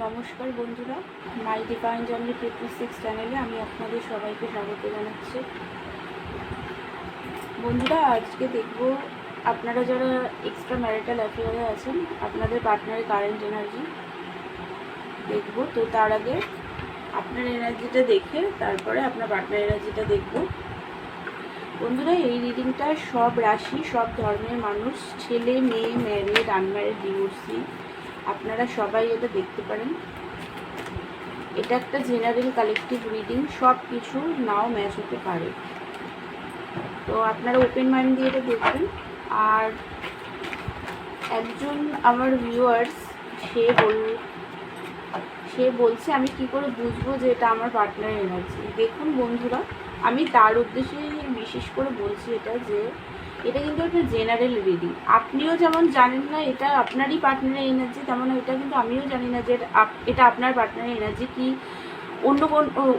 নমস্কার বন্ধুরা, মাই divine journey 56 চ্যানেলে আমি আপনাদের সবাইকে স্বাগত জানাচ্ছি। বন্ধুরা, আজকে দেখব আপনারা যারা এক্সট্রা ম্যারিটাল অ্যাফেয়ারে আছেন আপনাদের পার্টনারের কারেন্ট এনার্জি দেখব। তো তার আগে আপনার এনার্জিটা দেখে তারপরে আপনার পার্টনার এনার্জিটা দেখব। বন্ধুরা, এই রিডিংটা সব রাশি, সব ধর্মের মানুষ, ছেলে মেয়ে, ম্যারিড, আনম্যারিড, ডিভোর্সি, আপনারা সবাই এটা দেখতে পারেন। এটা একটা জেনারেল কালেকটিভ রিডিং, সব কিছু নাও ম্যাচ হতে পারে, তো আপনারা ওপেন মাইন্ড দিয়ে এটা দেখবেন। আর একজন আমার ভিউয়ার্স সে বলছে আমি কি করে বুঝবো যে এটা আমার পার্টনার এনার্জি। দেখুন বন্ধুরা, আমি তার উদ্দেশ্যে বিশেষ করে বলছি এটা কিন্তু একটা জেনারেল রিডিং। আপনিও যেমন জানেন না এটা আপনারই পার্টনারের এনার্জি, তেমন এটা কিন্তু আমিও জানি না যে এটা আপনার পার্টনারের এনার্জি কি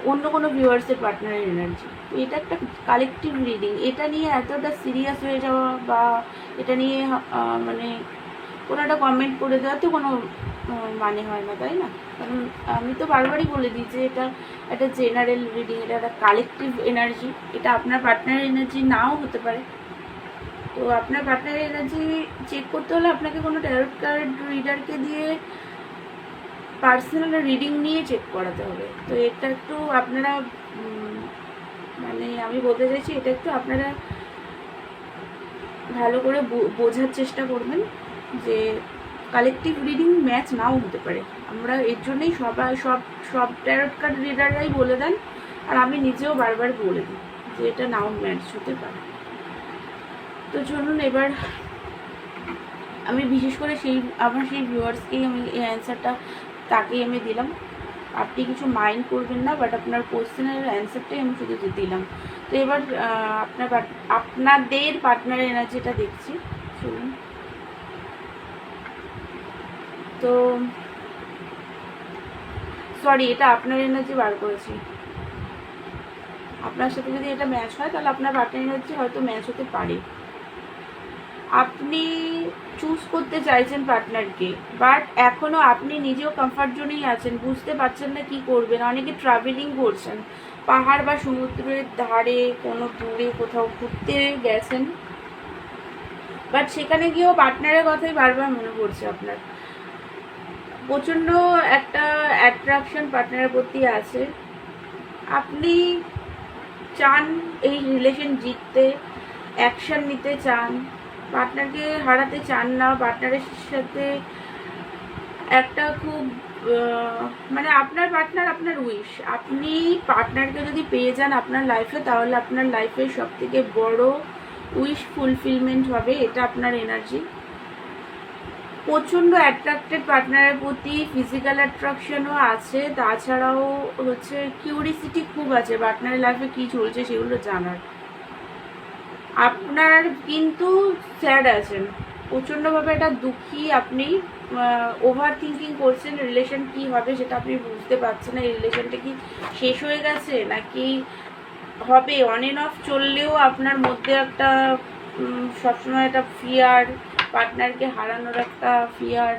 অন্য কোনো ভিউয়ার্সের পার্টনারের এনার্জি। তো এটা একটা কালেকটিভ রিডিং। এটা নিয়ে এতটা সিরিয়াস হয়ে যাওয়া বা এটা নিয়ে মানে কোনো একটা কমেন্ট করে দেওয়া তো কোনো মানে হয় না, তাই না? কারণ আমি তো বারবারই বলে দিই যে এটা একটা জেনারেল রিডিং, এটা একটা কালেকটিভ এনার্জি। এটা আপনার পার্টনারের এনার্জি নাও হতে পারে। তো আপনার পার্টনারের এনার্জি চেক করতে হলে আপনাকে কোনো ট্যারট কার্ড রিডারকে দিয়ে পার্সোনাল রিডিং নিয়ে চেক করাতে হবে। তো এটা একটু আপনারা মানে আমি বলতে চাইছি এটা একটু আপনারা ভালো করে বোঝার চেষ্টা করবেন যে কালেকটিভ রিডিং ম্যাচ নাও হতে পারে। আমরা এর জন্যই সব ট্যারট কার্ড রিডাররাই বলে দেন, আর আমি নিজেও বারবার বলে দিই যে এটা নাও ম্যাচ হতে পারে। তো চলুন এবার আমি বিশেষ করে আমার সেই ভিউয়ার্সকেই আমি এই অ্যান্সারটা তাকেই আমি দিলাম। আপনি কিছু মাইন্ড করবেন না, বাট আপনার কোশ্চেনের অ্যান্সারটাই আমি শুধু দিলাম। তো এবার আপনাদের পার্টনারের এনার্জিটা দেখছি, শুনুন। তো সরি, এটা আপনার এনার্জি বার করেছি। আপনার সাথে যদি এটা ম্যাচ হয় তাহলে আপনার পার্টনার এনার্জি হয়তো ম্যাচ হতে পারে। আপনি চুজ করতে চাইছেন পার্টনারকে, বাট এখনও আপনি নিজেও কমফর্ট জোনেই আছেন, বুঝতে পারছেন না কি করবেন। অনেকে ট্রাভেলিং করছেন, পাহাড় বা সমুদ্রের ধারে কোনো দূরে কোথাও ঘুরতে গেছেন, বাট সেখানে গিয়েও পার্টনারের কথাই বারবার মনে পড়ছে আপনার। প্রচণ্ড একটা অ্যাট্রাকশন পার্টনারের প্রতি আছে। আপনি চান এই রিলেশন জিততে, অ্যাকশন নিতে চান, পার্টনারকে হারাতে চান না। পার্টনারের সাথে একটা খুব মানে আপনার পার্টনার আপনার উইশ। আপনি পার্টনারকে যদি পেয়ে যান আপনার লাইফে, তাহলে আপনার লাইফের সবথেকে বড় উইশ ফুলফিলমেন্ট হবে। এটা আপনার এনার্জি। প্রচণ্ড অ্যাট্রাক্টেড পার্টনারের প্রতি, ফিজিক্যাল অ্যাট্রাকশনও আছে, তাছাড়াও হচ্ছে কিউরিসিটি খুব আছে পার্টনারের লাইফে কী চলছে সেগুলো জানার। আপনার কিন্তু স্যাড আছেন, প্রচণ্ডভাবে এটা দুঃখী। আপনি ওভার থিঙ্কিং করছেন রিলেশন কি হবে সেটা আপনি বুঝতে পারছেন না। এই রিলেশনটা কি শেষ হয়ে গেছে নাকি হবে। অন এন্ড অফ চললেও আপনার মধ্যে একটা সবসময় একটা ফিয়ার, পার্টনারকে হারানোর একটা ফিয়ার,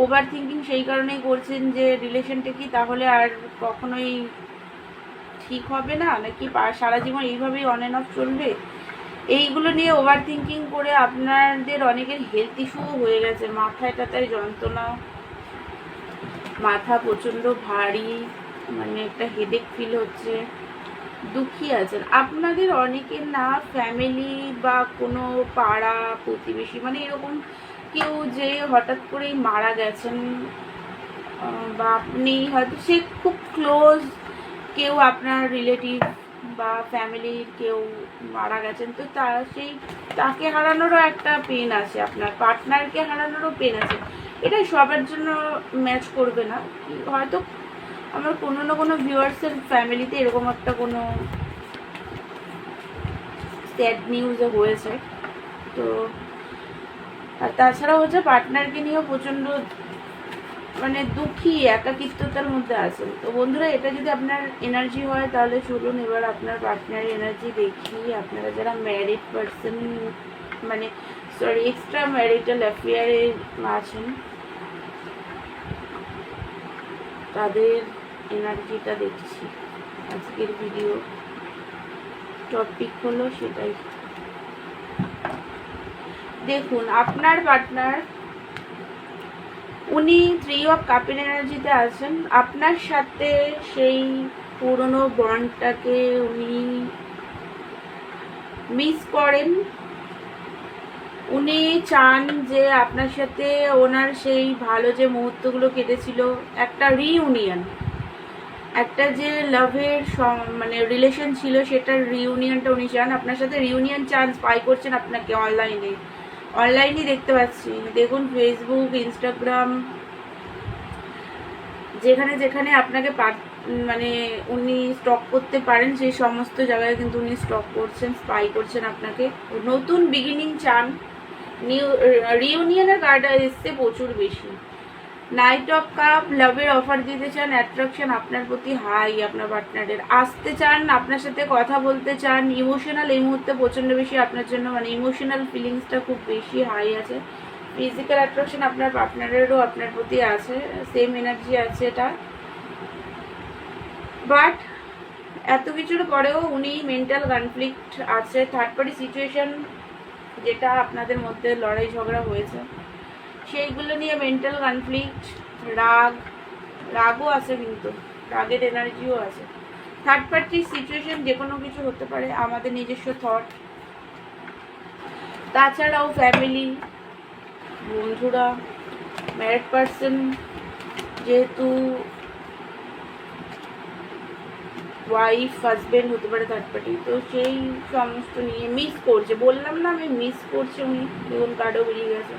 ওভার থিঙ্কিং সেই কারণেই করছেন যে রিলেশনটা কি তাহলে আর কখনোই ঠিক হবে না, নাকি সারা জীবন এইভাবেই অন এন্ড অফ চলবে। এইগুলো নিয়ে ওভার থিঙ্কিং করে আপনাদের অনেকের হেলথ ইস্যুও হয়ে গেছে। মাথায় টাথায় যন্ত্রণা, মাথা প্রচণ্ড ভারী, মানে একটা হেডেক ফিল হচ্ছে, দুঃখী আছেন। আপনাদের অনেকের না ফ্যামিলি বা কোনো পাড়া প্রতিবেশী মানে এরকম কেউ যে হঠাৎ করেই মারা গেছেন, বা আপনি হয়তো সে খুব ক্লোজ কেউ আপনার রিলেটিভ বা ফ্যামিলির কেউ মারা গেছেন, তো তাকে হারানোরও একটা পেন আছে, আপনার পার্টনারকে হারানোরও পেন আছে। এটা সবার জন্য ম্যাচ করবে না, হয়তো আমার কোনো না কোনো ভিউয়ার্সের ফ্যামিলিতে এরকম একটা কোনো স্যাড নিউজে হয়েছে। তো আর তাছাড়া হচ্ছে পার্টনারকে নিয়েও প্রচণ্ড মানে দুঃখী, একাকিত্বতার মধ্যে আছেন। তো বন্ধুরা, এটা যদি আপনার এনার্জি হয় তাহলে চলুন এবার আপনার পার্টনারের এনার্জি দেখি। আপনারা যারা ম্যারিড পার্সন মানে এক্সট্রা ম্যারিটাল অ্যাফেয়ারে আছেন, তাদের এনার্জিটা দেখছি। আজকের ভিডিও টপিক হলো সেটাই। দেখুন আপনার পার্টনার উনি 3 অফ কাপের এনার্জিতে আছেন। আপনার সাথে সেই পুরনো বন্ডটাকে উনি মিস করেন। উনি চান যে আপনার সাথে ওনার সেই ভালো যে মুহূর্তগুলো কেটেছিল, একটা রিইউনিয়ন, একটা যে লাভের মানে রিলেশন ছিল সেটার রিইউনিয়নটা উনি চান। আপনার সাথে রিইউনিয়ন চান, স্পাই করছেন আপনাকে অনলাইনে দেখতে পাচ্ছি। দেখুন ফেসবুক, ইনস্টাগ্রাম, যেখানে যেখানে আপনাকে মানে উনি স্টক করতে পারেন সেই সমস্ত জায়গায় কিন্তু উনি স্টক করছেন, স্পাই করছেন আপনাকে। নতুন বিগিনিং চান, নিউ রিইউনিয়নের কার্ড এসছে প্রচুর বেশি। নাইট অফ কাপ, লাভের অফার দিতে চান, অ্যাট্রাকশন আপনার প্রতি হাই, আপনার পার্টনারের আসতে চান, আপনার সাথে কথা বলতে চান। ইমোশনাল এই মুহূর্তে প্রচণ্ড বেশি আপনার জন্য, মানে ইমোশনাল ফিলিংসটা খুব বেশি হাই আছে। ফিজিক্যাল অ্যাট্রাকশন আপনার পার্টনারেরও আপনার প্রতি আছে, সেম এনার্জি আছে এটা। বাট এত কিছুর পরেও উনি মেন্টাল কনফ্লিক্ট আছে, থার্ড পার্টি সিচুয়েশন যেটা আপনাদের মধ্যে লড়াই ঝগড়া হয়েছে সেইগুলো নিয়ে মেন্টাল কনফ্লিক্ট, রাগও আছে, কিন্তু রাগের এনার্জিও আছে। থার্ড পার্টি সিচুয়েশন যে কোনো কিছু হতে পারে, আমাদের নিজস্ব থট। তাছাড়াও ফ্যামিলি, বন্ধুরা, ম্যারিড পার্সন, যেহেতু ওয়াইফ হাজবেন্ড হতে পারে থার্ড পার্টি, তো সেই সমস্ত নিয়ে মিস করছে। বললাম না আমি মিস করছে উনি, দেখুন কার্ডও বেরিয়ে গেছে।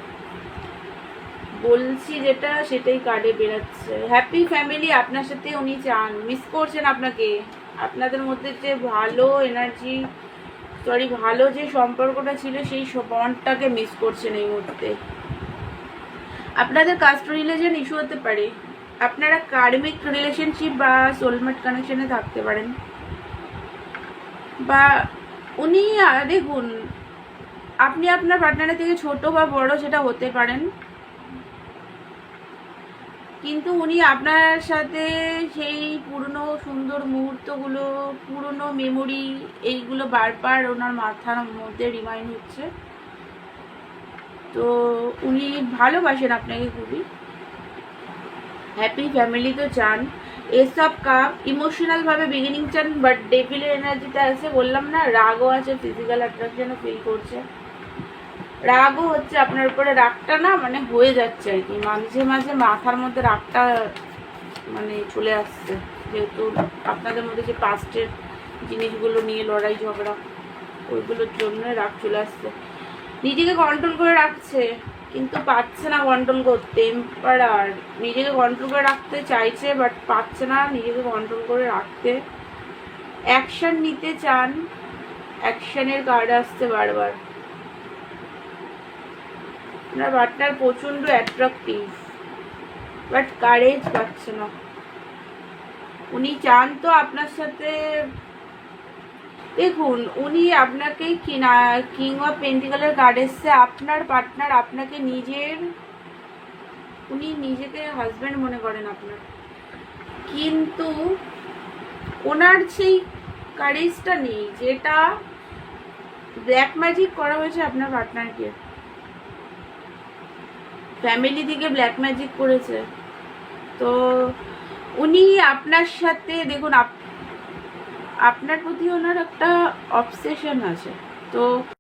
বলছি যেটা সেটাই কার্ডে বেরাচ্ছে। হ্যাপি ফ্যামিলি আপনার সাথে উনি চান, মিস করছেন আপনাকে। আপনাদের মধ্যে যে ভালো এনার্জি, ভালো যে সম্পর্কটা ছিল সেই বন্ডটাকে মিস করছেন এই মুহূর্তে। আপনাদের কাস্ট রিলেশন ইস্যু হতে পারে, আপনারা কার্মিক রিলেশনশিপ বা সোলমেট কানেকশনে থাকতে পারেন। বা উনি দেখুন আপনি আপনার পার্টনারের থেকে ছোট বা বড় সেটা হতে পারেন, কিন্তু উনি আপনার সাথে সেই পুরনো সুন্দর মুহূর্তগুলো, পুরনো মেমোরি, এইগুলো বারবার ওনার মাথার মধ্যে রিমাইন্ড হচ্ছে। তো উনি ভালোবাসেন আপনাকে খুবই। হ্যাপি ফ্যামিলি তো চান। এসব কাপ ইমোশনাল ভাবে বিগিনিং চান, বাট ডেভিলের এনার্জিতে আছে। বললাম না, রাগও আছে, ফিজিক্যাল অ্যাট্রাকশনও ফিল করছে। রাগও হচ্ছে আপনার উপরে, রাগটা না মানে হয়ে যাচ্ছে আর কি, মাঝে মাঝে মাথার মধ্যে রাগটা মানে চলে আসছে, যেহেতু আপনাদের মধ্যে যে পাস্টের জিনিসগুলো নিয়ে লড়াই ঝগড়া, ওইগুলোর জন্য রাগ চলে আসছে। নিজেকে কন্ট্রোল করে রাখছে কিন্তু পাচ্ছে না কন্ট্রোল করতে। এম্পারার নিজেকে কন্ট্রোল করে রাখতে চাইছে, বাট পাচ্ছে না নিজেকে কন্ট্রোল করে রাখতে। অ্যাকশন নিতে চান, অ্যাকশনের কার্ড আসছে বারবার। আপনার পার্টনার প্রচণ্ড অ্যাট্রাকটিভ, বাট কারেজ পাচ্ছে না। উনি চান তো আপনার সাথে, দেখুন উনি আপনাকে কিং অফ পেন্টিকালের কার্ড এসছে। আপনার পার্টনার আপনাকে উনি নিজেকে হাজব্যান্ড মনে করেন আপনার, কিন্তু ওনার সেই কারেজটা নেই, যেটা ব্ল্যাক ম্যাজিক করা হয়েছে আপনার পার্টনারকে। ফ্যামিলি থেকে ব্ল্যাক ম্যাজিক করেছে। তো উনি আপনার সাথে, দেখুন আপনার প্রতি ওনার একটা অবসেশন আছে। তো